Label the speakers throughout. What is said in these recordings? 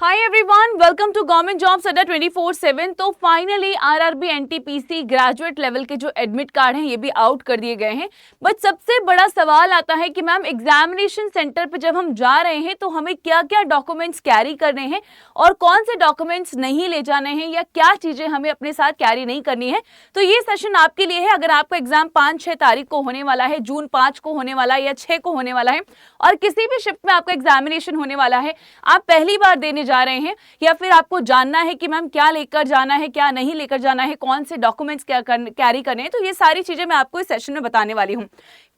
Speaker 1: Hi everyone, welcome to government jobs अड्डा 24/7। तो finally RRB NTPC graduate level के जो एडमिट कार्ड हैं ये भी आउट कर दिए गए हैं। बट सबसे बड़ा सवाल आता है कि मैम एग्जामिनेशन सेंटर पे जब हम जा रहे हैं तो हमें क्या क्या डॉक्यूमेंट्स कैरी करने हैं और कौन से डॉक्यूमेंट्स नहीं ले जाने हैं या क्या चीजें हमें अपने साथ कैरी नहीं करनी है। तो ये सेशन आपके लिए है। अगर आपका एग्जाम 5-6 तारीख को होने वाला है, जून 5 को होने वाला है या 6 को होने वाला है और किसी भी शिफ्ट में आपका एग्जामिनेशन होने वाला है, आप पहली बार देने जा रहे हैं या फिर आपको जानना है कि मैम क्या लेकर जाना है, क्या नहीं लेकर जाना है, कौन से डॉक्यूमेंट्स क्या कैरी करने हैं, तो ये सारी चीजें मैं आपको इस सेशन में बताने वाली हूँ।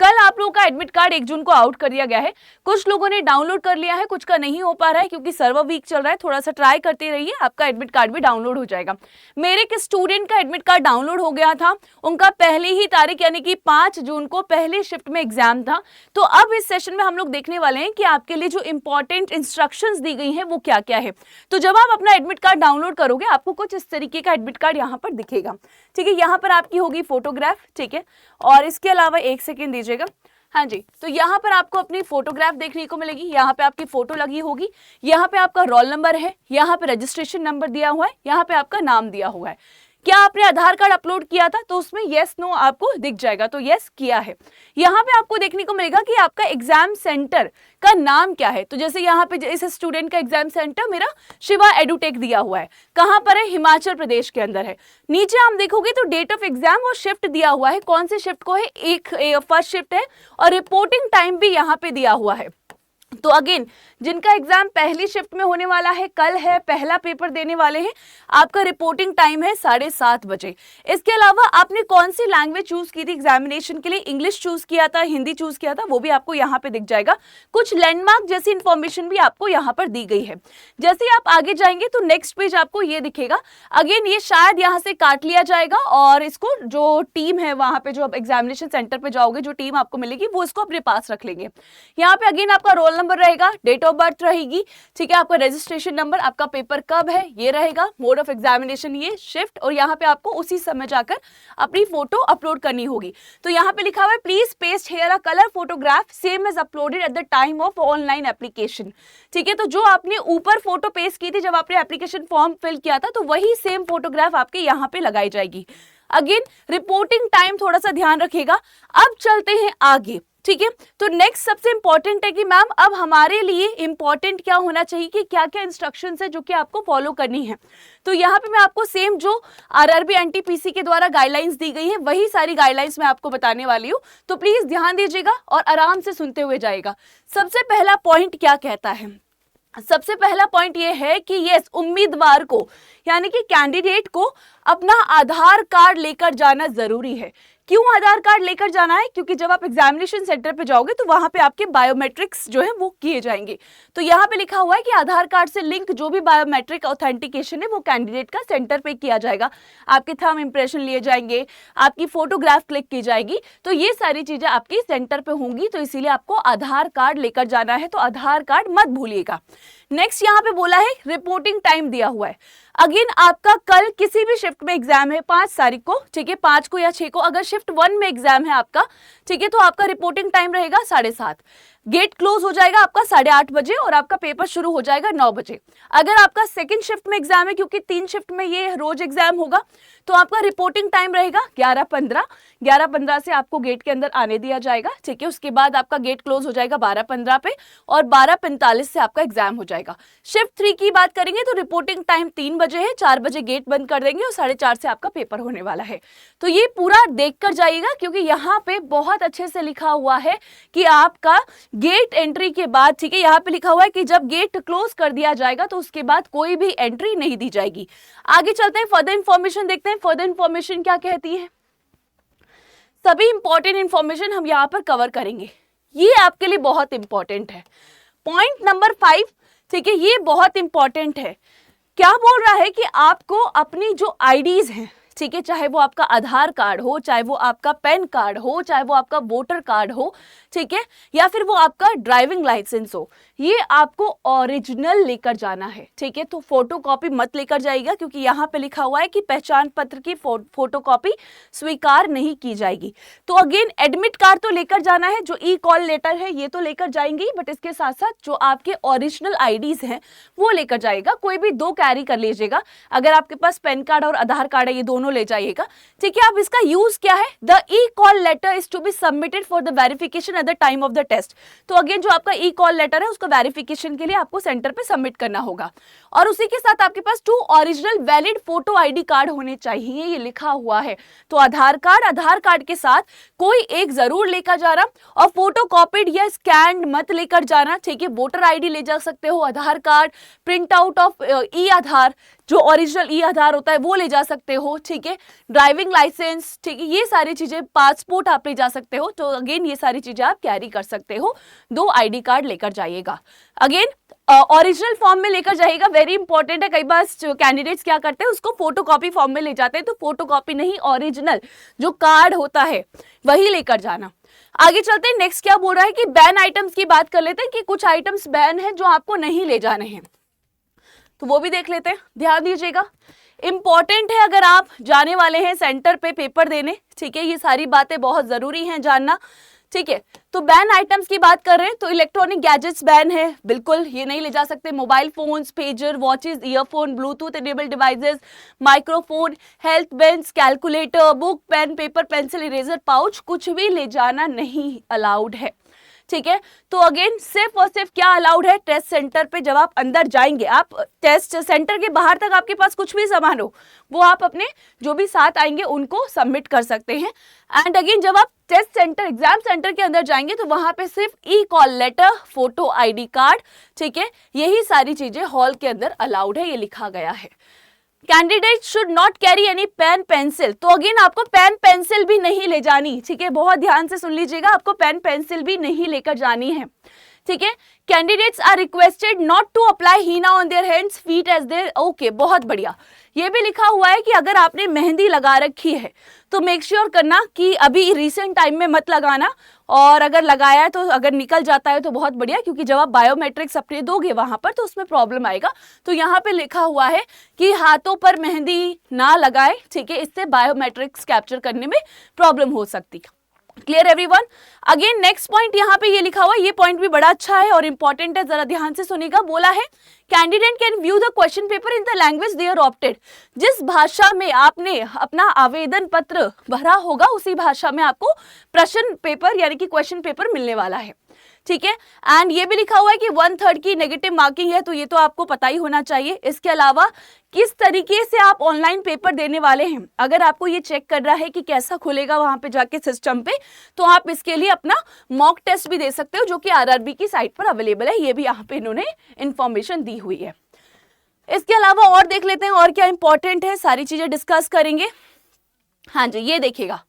Speaker 1: कल आप लोगों का एडमिट कार्ड 1 जून को आउट कर दिया गया है। कुछ लोगों ने डाउनलोड कर लिया है, कुछ का नहीं हो पा रहा है क्योंकि सर्वर वीक चल रहा है। थोड़ा सा ट्राई करते रहिए, आपका एडमिट कार्ड भी डाउनलोड हो जाएगा। मेरे एक स्टूडेंट का एडमिट कार्ड डाउनलोड हो गया था, उनका पहली ही तारीख यानी कि 5 जून को पहले शिफ्ट में एग्जाम था। तो अब इस सेशन में हम लोग देखने वाले हैं कि आपके लिए जो इंपॉर्टेंट इंस्ट्रक्शंस दी गई हैं वो क्या क्या है। तो जब आप अपना एडमिट कार्ड डाउनलोड करोगे आपको कुछ इस तरीके का एडमिट कार्ड यहाँ पर दिखेगा। ठीक है, यहाँ पर आपकी होगी फोटोग्राफ। ठीक है, और इसके अलावा 1 सेकेंड दीजिएगा। हाँ जी, तो यहाँ पर आपको अपनी फोटोग्राफ देखने को मिलेगी। यहाँ पे आपकी फोटो लगी होगी, यहाँ पे आपका रोल नंबर है, यहाँ पे रजिस्ट्रेशन नंबर दिया हुआ है, यहाँ पे आपका नाम दिया हुआ है। क्या आपने आधार कार्ड अपलोड किया था? तो उसमें यस नो आपको दिख जाएगा, तो यस किया है। यहाँ पे आपको देखने को मिलेगा कि आपका एग्जाम सेंटर का नाम क्या है। तो जैसे यहाँ पे इस स्टूडेंट का एग्जाम सेंटर मेरा शिवा एडुटेक दिया हुआ है। कहाँ पर है? हिमाचल प्रदेश के अंदर है। नीचे आप देखोगे तो डेट ऑफ एग्जाम और शिफ्ट दिया हुआ है, कौन से शिफ्ट को है, एक फर्स्ट शिफ्ट है और रिपोर्टिंग टाइम भी यहाँ पे दिया हुआ है। तो अगेन जिनका एग्जाम पहली शिफ्ट में होने वाला है, कल है, पहला पेपर देने वाले हैं, आपका रिपोर्टिंग टाइम है 7:30 बजे। इसके अलावा आपने कौन सी लैंग्वेज चूज की थी एग्जामिनेशन के लिए, इंग्लिश चूज किया था, हिंदी चूज किया था, वो भी आपको यहाँ पे दिख जाएगा। कुछ लैंडमार्क जैसी इंफॉर्मेशन भी आपको यहाँ पर दी गई है। जैसे ही आप आगे जाएंगे तो नेक्स्ट पेज आपको ये दिखेगा। अगेन ये शायद यहाँ से काट लिया जाएगा और इसको जो टीम है वहां पे, जो आप एग्जामिनेशन सेंटर पे जाओगे, जो टीम आपको मिलेगी वो इसको अपने पास रख लेंगे। यहाँ पे अगेन आपका रोल नंबर रहेगा, डेट ऑफ बर्थ रहेगी, ठीक है, आपका रजिस्ट्रेशन नंबर, आपका पेपर कब है ये रहेगा, मोड ऑफ एग्जामिनेशन ये, शिफ्ट, और यहाँ पे आपको उसी समय जाकर अपनी फोटो अपलोड करनी होगी। तो यहाँ पे लिखा हुआ है please paste here a colour photograph same as uploaded at the time of online application. ठीक है, तो जो आपने ऊपर फोटो पेस्ट की थी जब आपने एप्लीकेशन फॉर्म फिल किया था, तो वही सेम फोटोग्राफ आपके यहाँ पे लगाई जाएगी। अगेन रिपोर्टिंग टाइम थोड़ा सा ध्यान रखिएगा। अब चलते हैं आगे। ठीक है, तो नेक्स्ट सबसे इंपॉर्टेंट है कि मैम अब हमारे लिए इंपॉर्टेंट क्या होना चाहिए कि क्या क्या इंस्ट्रक्शंस है जो कि आपको फॉलो करनी है। तो यहाँ पे मैं आपको सेम जो आरआरबी एनटीपीसी के द्वारा गाइडलाइंस दी गई है वही सारी गाइडलाइंस मैं आपको बताने वाली हूँ। तो प्लीज ध्यान दीजिएगा और आराम से सुनते हुए जाएगा। सबसे पहला पॉइंट क्या कहता है? सबसे पहला पॉइंट ये है कि यस, उम्मीदवार को यानी कि कैंडिडेट को अपना आधार कार्ड लेकर जाना जरूरी है। क्यों आधार कार्ड लेकर जाना है? क्योंकि जब आप एग्जामिनेशन सेंटर पे जाओगे तो वहां पे आपके बायोमेट्रिक्स जो है वो किए जाएंगे। तो यहाँ पे लिखा हुआ है कि आधार कार्ड से लिंक जो भी बायोमेट्रिक ऑथेंटिकेशन है वो कैंडिडेट का सेंटर पे किया जाएगा। आपके थंब इंप्रेशन लिए जाएंगे, आपकी फोटोग्राफ क्लिक की जाएगी, तो ये सारी चीजें आपकी सेंटर पे होंगी। तो इसीलिए आपको आधार कार्ड लेकर जाना है, तो आधार कार्ड मत भूलिएगा। नेक्स्ट यहाँ पे बोला है रिपोर्टिंग टाइम दिया हुआ है। अगेन आपका कल किसी भी शिफ्ट में एग्जाम है 5 तारीख को, ठीक है, 5 को या 6 को, अगर शिफ्ट 1 में एग्जाम है आपका, ठीक है, तो आपका रिपोर्टिंग टाइम रहेगा 7:30। गेट क्लोज हो जाएगा आपका 8:30 बजे और आपका पेपर शुरू हो जाएगा 9 बजे। अगर आपका सेकंड शिफ्ट में एग्जाम है, क्योंकि 3 शिफ्ट में ये रोज एग्जाम होगा, तो आपका रिपोर्टिंग टाइम रहेगा 11:15। 11:15 से आपको गेट के अंदर आने दिया जाएगा, ठीक है। उसके बाद आपका गेट क्लोज हो जाएगा 12:15 पे और 12:45 से आपका एग्जाम हो जाएगा। शिफ्ट 3 की बात करेंगे तो रिपोर्टिंग टाइम 3 बजे है, 4 बजे गेट बंद कर देंगे और 4:30 से आपका पेपर होने वाला है। तो ये पूरा देख कर जाइएगा क्योंकि यहाँ पे बहुत अच्छे से लिखा हुआ है कि आपका गेट एंट्री के बाद, ठीक है, यहाँ पे लिखा हुआ है कि जब गेट क्लोज कर दिया जाएगा तो उसके बाद कोई भी एंट्री नहीं दी जाएगी। आगे चलते हैं, फर्दर इंफॉर्मेशन देखते हैं। फर्दर इंफॉर्मेशन क्या कहती है? सभी इंपॉर्टेंट इंफॉर्मेशन हम यहाँ पर कवर करेंगे, ये आपके लिए बहुत इंपॉर्टेंट है। पॉइंट नंबर 5, ठीक है, ये बहुत इंपॉर्टेंट है। क्या बोल रहा है कि आपको अपनी जो आईडीज हैं, ठीक है, चाहे वो आपका आधार कार्ड हो, चाहे वो आपका पैन कार्ड हो, चाहे वो आपका वोटर कार्ड हो, ठीक है, या फिर वो आपका ड्राइविंग लाइसेंस हो, ये आपको ओरिजिनल लेकर जाना है, ठीक है। तो फोटोकॉपी मत लेकर जाइएगा, क्योंकि यहाँ पे लिखा हुआ है कि पहचान पत्र की फोटोकॉपी स्वीकार नहीं की जाएगी। तो अगेन एडमिट कार्ड तो लेकर जाना है, जो ई कॉल लेटर है ये तो लेकर जाएंगे, बट इसके साथ साथ जो आपके ओरिजिनल आईडीज हैं वो लेकर जाइएगा। कोई भी 2 कैरी कर लीजिएगा। अगर आपके पास पैन कार्ड और आधार कार्ड है, ये दोनों ले जाइएगा, ठीक है। अब इसका यूज क्या है? The e call letter is to be submitted for the verification at the time of the test. तो अगेन जो आपका ई कॉल लेटर है उसको वेरिफिकेशन के लिए आपको सेंटर पे सबमिट करना होगा, और उसी के साथ आपके पास 2 original valid photo ID card होने चाहिए, ये लिखा हुआ है। तो आधार कार्ड के साथ कोई एक जरूर लेकर जाना, और फोटो कॉपीड या स्कैन मत लेकर जाना, ठीक है। वोटर आईडी ले जा सकते हो, आधार कार्ड, प्रिंट आउट ऑफ ई आधार, जो ओरिजिनल ई आधार होता है वो ले जा सकते हो, ठीक है। ड्राइविंग लाइसेंस, ठीक है, ये सारी चीजें, पासपोर्ट आप ले जा सकते हो। तो अगेन ये सारी चीजें आप कैरी कर सकते हो। 2 आईडी कार्ड लेकर जाइएगा। अगेन ओरिजिनल फॉर्म में लेकर जाइएगा, वेरी इंपॉर्टेंट है। कई बार कैंडिडेट्स क्या करते हैं, उसको फोटोकॉपी फॉर्म में ले जाते हैं, तो फोटोकॉपी नहीं, ओरिजिनल जो कार्ड होता है वही लेकर जाना। आगे चलते हैं, नेक्स्ट क्या बोल रहा है कि बैन आइटम्स की बात कर लेते हैं, कि कुछ आइटम्स बैन है जो आपको नहीं ले जाने हैं, तो वो भी देख लेते हैं। ध्यान दीजिएगा, इंपॉर्टेंट है अगर आप जाने वाले हैं सेंटर पे पेपर देने, ठीक है। ये सारी बातें बहुत जरूरी हैं जानना, ठीक है। तो बैन आइटम्स की बात कर रहे हैं, तो इलेक्ट्रॉनिक गैजेट्स बैन है, बिल्कुल ये नहीं ले जा सकते। Mobile phones, pager, watches, earphone, bluetooth enabled devices, microphone, health bands, calculator, book, pen, paper, pencil, eraser, pouch, कुछ भी ले जाना नहीं अलाउड है, ठीक है। तो अगेन सिर्फ और सिर्फ क्या अलाउड है, टेस्ट सेंटर पे जब आप अंदर जाएंगे, आप टेस्ट सेंटर के बाहर तक आपके पास कुछ भी सामान हो वो आप अपने जो भी साथ आएंगे उनको सबमिट कर सकते हैं। एंड अगेन जब आप टेस्ट सेंटर, एग्जाम सेंटर के अंदर जाएंगे तो वहां पे सिर्फ e call letter, photo ID card, ठीक है, यही सारी चीजें हॉल के अंदर अलाउड है, ये लिखा गया है। Candidate should not carry any pen pencil, तो अगेन आपको पेन पेंसिल भी नहीं ले जानी, ठीक है। बहुत ध्यान से सुन लीजिएगा, आपको पेन पेंसिल भी नहीं लेकर जानी है, ठीक है। Candidates are requested not to apply henna on their hands feet as their, okay, बहुत बढ़िया। ये भी लिखा हुआ है कि अगर आपने मेहंदी लगा रखी है तो मेक श्योर करना कि अभी रिसेंट टाइम में मत लगाना, और अगर लगाया है तो अगर निकल जाता है तो बहुत बढ़िया, क्योंकि जब आप बायोमेट्रिक्स अपने दोगे वहां पर तो उसमें प्रॉब्लम आएगा। तो यहाँ पे लिखा हुआ है कि हाथों पर मेहंदी ना लगाए, ठीक है, इससे बायोमेट्रिक्स कैप्चर करने में प्रॉब्लम हो सकती है। Clear everyone. Again next point यहाँ पे ये लिखा हुआ है, ये पॉइंट भी बड़ा अच्छा है और इंपॉर्टेंट है, जरा ध्यान से सुनिएगा। बोला है candidate can view the question paper in the language they are opted, जिस भाषा में आपने अपना आवेदन पत्र भरा होगा उसी भाषा में आपको प्रश्न पेपर यानी कि क्वेश्चन पेपर मिलने वाला है, ठीक है। एंड ये भी लिखा हुआ है कि 1/3 की नेगेटिव मार्किंग है, तो ये तो आपको पता ही होना चाहिए। इसके अलावा किस तरीके से आप ऑनलाइन पेपर देने वाले हैं, अगर आपको ये चेक कर रहा है कि कैसा खुलेगा वहां पे जाके सिस्टम पे, तो आप इसके लिए अपना मॉक टेस्ट भी दे सकते हो, जो कि आरआरबी की साइट पर अवेलेबल है। ये भी यहाँ पे इन्होंने इंफॉर्मेशन दी हुई है। इसके अलावा और देख लेते हैं और क्या इंपॉर्टेंट है, सारी चीजें डिस्कस करेंगे। हाँ जी, ये देखिएगा,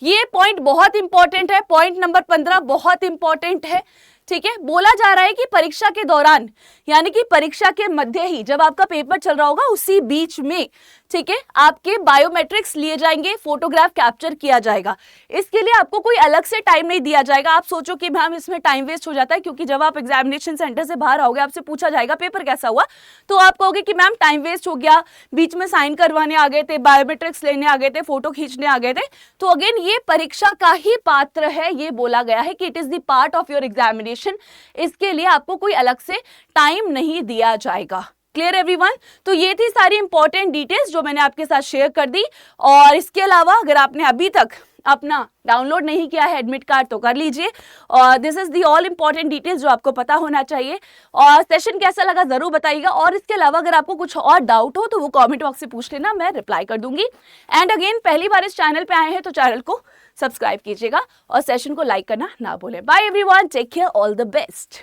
Speaker 1: ये पॉइंट बहुत इंपॉर्टेंट है, पॉइंट नंबर 15 बहुत इंपॉर्टेंट है, ठीक है। बोला जा रहा है कि परीक्षा के दौरान यानी कि परीक्षा के मध्य ही जब आपका पेपर चल रहा होगा उसी बीच में, ठीक है, आपके बायोमेट्रिक्स लिए जाएंगे, फोटोग्राफ कैप्चर किया जाएगा। इसके लिए आपको कोई अलग से टाइम नहीं दिया जाएगा। आप सोचो कि मैम इसमें टाइम वेस्ट हो जाता है, क्योंकि जब आप एग्जामिनेशन सेंटर से बाहर आओगे आपसे पूछा जाएगा पेपर कैसा हुआ, तो आप कहोगे कि मैम टाइम वेस्ट हो गया, बीच में साइन करवाने आ गए थे, बायोमेट्रिक्स लेने आ गए थे, फोटो खींचने आ गए थे। तो अगेन ये परीक्षा का ही पात्र है, ये बोला गया है कि it is the part of your examination, इसके लिए आपको कोई अलग से टाइम नहीं दिया जाएगा। Clear everyone. तो ये थी सारी इंपॉर्टेंट डिटेल्स जो मैंने आपके साथ शेयर कर दी। और इसके अलावा अगर आपने अभी तक अपना डाउनलोड नहीं किया है एडमिट कार्ड तो कर लीजिए। और this is the all important details जो आपको पता होना चाहिए। और सेशन कैसा लगा जरूर बताइएगा। और इसके अलावा अगर आपको कुछ और डाउट हो तो वो कमेंट बॉक्स से पूछ लेना, मैं रिप्लाई कर दूंगी। एंड अगेन पहली बार इस चैनल पे आए हैं तो चैनल को सब्सक्राइब कीजिएगा और सेशन को लाइक करना ना भूलें। Bye everyone, take care, all the best.